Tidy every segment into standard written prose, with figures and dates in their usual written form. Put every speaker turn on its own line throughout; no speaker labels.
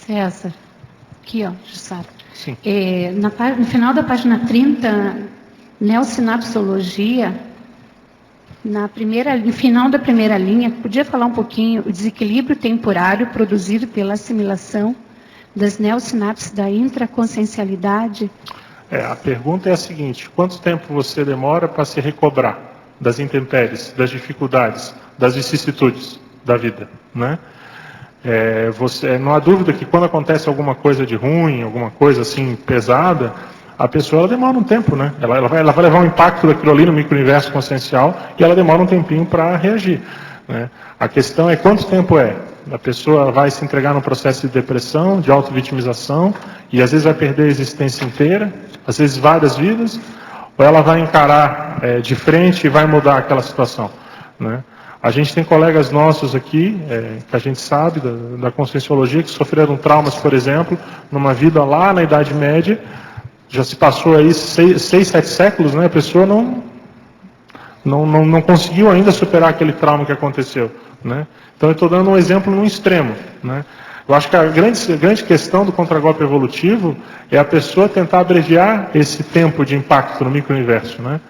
César, aqui, ó, Jussara.
Sim.
No final da página 30, neossinapsologia, no final da primeira linha, podia falar um pouquinho o desequilíbrio temporário produzido pela assimilação das neossinapses da intraconsciencialidade?
A pergunta é a seguinte: quanto tempo você demora para se recobrar das intempéries, das dificuldades, das vicissitudes da vida, né? Não há dúvida que quando acontece alguma coisa de ruim, alguma coisa assim pesada, a pessoa ela demora um tempo, né? Ela vai levar um impacto daquilo ali no micro-universo consciencial e ela demora um tempinho para reagir, né? A questão é quanto tempo é. A pessoa vai se entregar num processo de depressão, de auto-vitimização, e às vezes vai perder a existência inteira, às vezes várias vidas, ou ela vai encarar de frente e vai mudar aquela situação, né? A gente tem colegas nossos aqui, que a gente sabe, da conscienciologia, que sofreram traumas, por exemplo, numa vida lá na Idade Média. Já se passou aí 6, 7 séculos, né? A pessoa não conseguiu ainda superar aquele trauma que aconteceu, né? Então eu estou dando um exemplo num extremo, né? Eu acho que a grande questão do contragolpe evolutivo é a pessoa tentar abreviar esse tempo de impacto no micro-universo, né?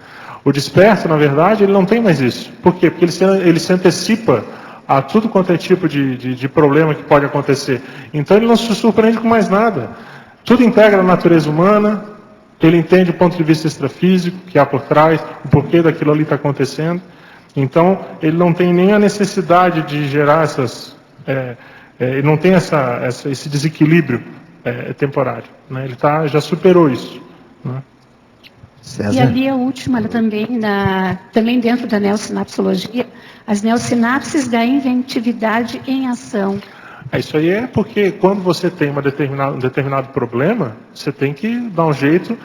O desperto, na verdade, ele não tem mais isso. Por quê? Porque ele se antecipa a tudo quanto é tipo de problema que pode acontecer. Então ele não se surpreende com mais nada. Tudo integra a natureza humana, ele entende o ponto de vista extrafísico que há por trás, o porquê daquilo ali está acontecendo. Então ele não tem nem a necessidade de gerar ele não tem esse desequilíbrio temporário, né? Ele já superou isso, né?
César. E ali a última, também dentro da neossinapsologia, as neossinapses da inventividade em ação.
Isso aí é porque quando você tem um determinado problema, você tem que dar um jeito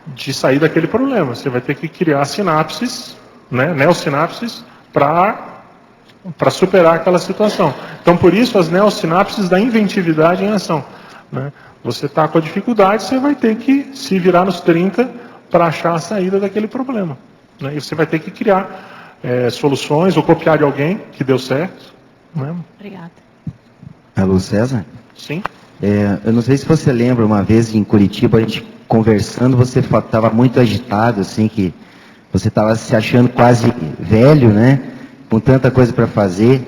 de sair daquele problema. Você vai ter que criar sinapses, né, neossinapses, para superar aquela situação. Então, por isso, as neossinapses da inventividade em ação, né? Você está com a dificuldade, você vai ter que se virar nos 30 para achar a saída daquele problema, né? E você vai ter que criar soluções ou copiar de alguém que deu certo, né?
Obrigada.
Alô, César?
Sim.
Eu não sei se você lembra, uma vez em Curitiba, a gente conversando, você estava muito agitado, assim, que você estava se achando quase velho, né? Com tanta coisa para fazer,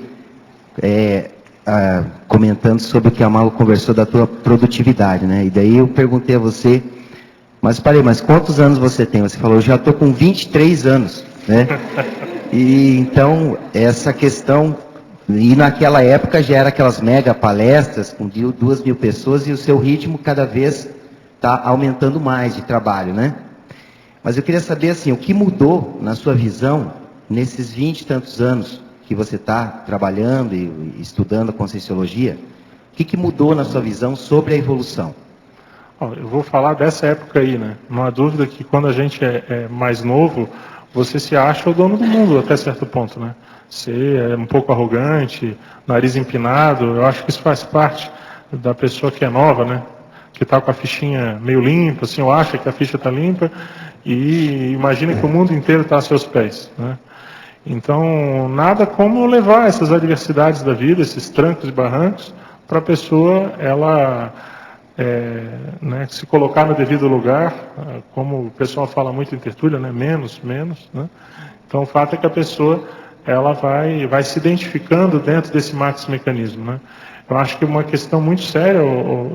comentando sobre o que a Malu conversou da tua produtividade, né? E daí eu perguntei a você, mas quantos anos você tem? Você falou, já estou com 23 anos, né? E então, essa questão, e naquela época já era aquelas mega palestras com 2.000 pessoas e o seu ritmo cada vez está aumentando mais de trabalho, né? Mas eu queria saber, assim, o que mudou na sua visão nesses 20 e tantos anos que você está trabalhando e estudando a Conscienciologia? O que mudou na sua visão sobre a evolução?
Eu vou falar dessa época aí, né? Não há dúvida que quando a gente é mais novo, você se acha o dono do mundo até certo ponto, né? Você é um pouco arrogante, nariz empinado. Eu acho que isso faz parte da pessoa que é nova, né? Que está com a fichinha meio limpa, assim, ou acha que a ficha está limpa e imagina que o mundo inteiro está a seus pés, né? Então, nada como levar essas adversidades da vida, esses trancos e barrancos, para a pessoa, ela né, se colocar no devido lugar, como o pessoal fala muito em tertúlia, né? Menos, né? Então, o fato é que a pessoa ela vai se identificando dentro desse max-mecanismo, né? Eu acho que uma questão muito séria,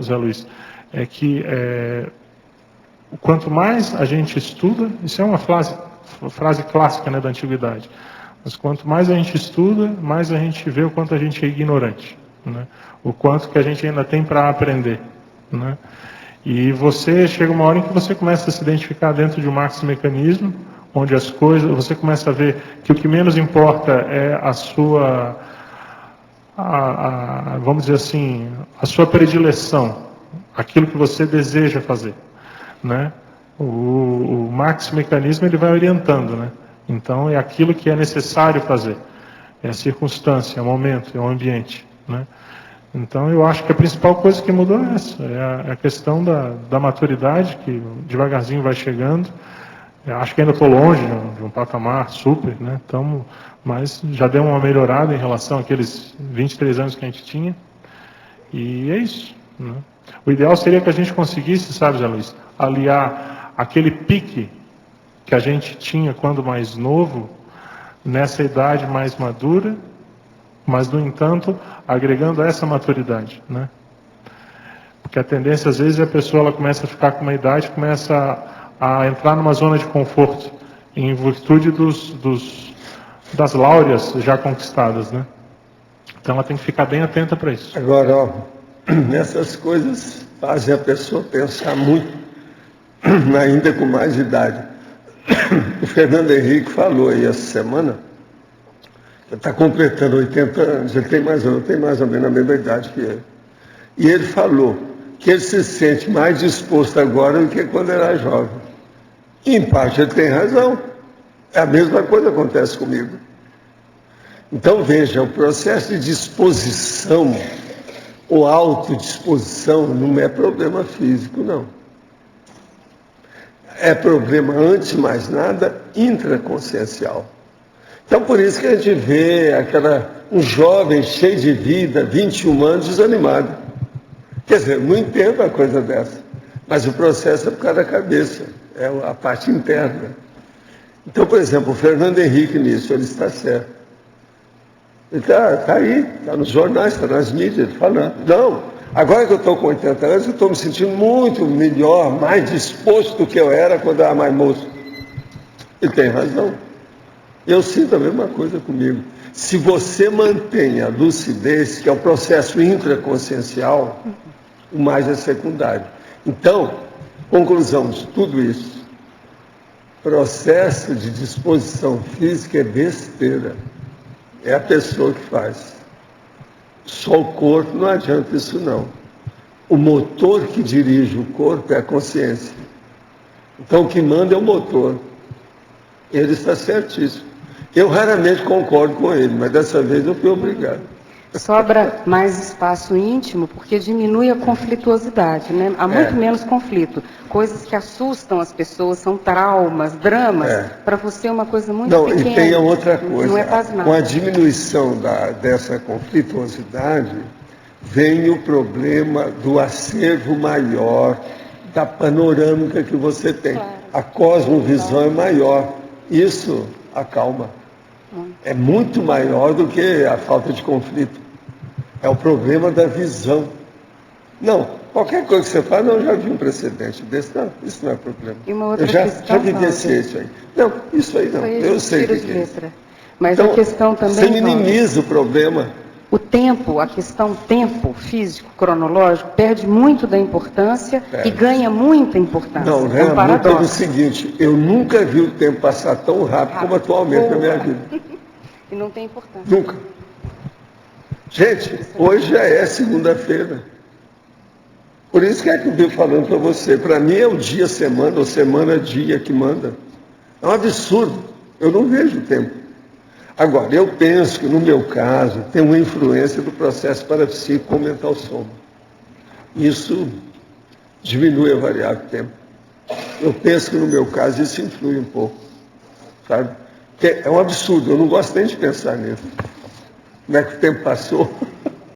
Zé Luiz, é que quanto mais a gente estuda, isso é uma frase clássica, né, da antiguidade, mas quanto mais a gente estuda, mais a gente vê o quanto a gente é ignorante, né? O quanto que a gente ainda tem para aprender, né? E você chega uma hora em que você começa a se identificar dentro de um max-mecanismo, onde as coisas, você começa a ver que o que menos importa é a sua, vamos dizer assim, a sua predileção, aquilo que você deseja fazer, né? O max-mecanismo ele vai orientando, né? Então é aquilo que é necessário fazer, é a circunstância, é o momento, é o ambiente, né? Então eu acho que a principal coisa que mudou é essa, é a questão da maturidade, que devagarzinho vai chegando. Eu acho que ainda estou longe de um patamar super, né? Mas já deu uma melhorada em relação àqueles 23 anos que a gente tinha. E é isso. né? O ideal seria que a gente conseguisse, sabe, Zé Luiz, aliar aquele pique que a gente tinha quando mais novo, nessa idade mais madura, mas, no entanto, agregando essa maturidade, né? Porque a tendência, às vezes, é a pessoa ela começa a ficar com uma idade, começa a entrar numa zona de conforto, em virtude das láureas já conquistadas, né? Então, ela tem que ficar bem atenta para isso.
Agora, ó, essas coisas fazem a pessoa pensar muito, ainda com mais idade. O Fernando Henrique falou aí essa semana, ele está completando 80 anos, ele tem mais ou menos a mesma idade que ele. E ele falou que ele se sente mais disposto agora do que quando era jovem. E, em parte, ele tem razão. É a mesma coisa que acontece comigo. Então, veja, o processo de disposição ou autodisposição não é problema físico, não. É problema, antes de mais nada, intraconsciencial. Então, por isso que a gente vê um jovem cheio de vida, 21 anos, desanimado. Quer dizer, não entendo uma coisa dessa. Mas o processo é por causa da cabeça, é a parte interna. Então, por exemplo, o Fernando Henrique nisso, ele está certo. Ele está aí, está nos jornais, está nas mídias, falando. Não, agora que eu estou com 80 anos, eu estou me sentindo muito melhor, mais disposto do que eu era quando eu era mais moço. Ele tem razão. Eu sinto a mesma coisa comigo. Se você mantém a lucidez, que é o processo intraconsciencial, o mais é secundário. Então, conclusão de tudo isso. Processo de disposição física é besteira. É a pessoa que faz. Só o corpo não adianta isso não. O motor que dirige o corpo é a consciência. Então o que manda é o motor. Ele está certíssimo. Eu raramente concordo com ele, mas dessa vez eu fui obrigado.
Sobra mais espaço íntimo porque diminui a conflituosidade, né? Há muito menos conflito. Coisas que assustam as pessoas, são traumas, dramas. Para você é uma coisa muito pequena.
E tem a outra coisa.
Não é quase nada.
Com a diminuição dessa conflituosidade, vem o problema do acervo maior, da panorâmica que você tem. Claro. A cosmovisão é maior. Isso acalma. É muito maior do que a falta de conflito. É o problema da visão. Não, qualquer coisa que você fala, não, já vi um precedente desse. Não, isso não é problema.
E uma outra
já vivenciei isso aí. Não, isso aí não. Eu sei o que é isso.
Mas então, a questão também...
Você minimiza o problema.
O tempo, a questão tempo físico, cronológico, perde muito da importância e ganha muita importância.
Não, ganha muito é o seguinte, eu nunca vi o tempo passar tão rápido como atualmente na minha vida.
E não tem importância.
Nunca. Gente, hoje já é segunda-feira. Por isso que é que eu estou falando para você. Para mim é o dia semana, ou semana dia que manda. É um absurdo. Eu não vejo o tempo. Agora, eu penso que no meu caso tem uma influência do processo parapsíquico com mental soma. Isso diminui a variável tempo. Eu penso que no meu caso isso influi um pouco. Sabe? É um absurdo, eu não gosto nem de pensar nisso. Como é que o tempo passou?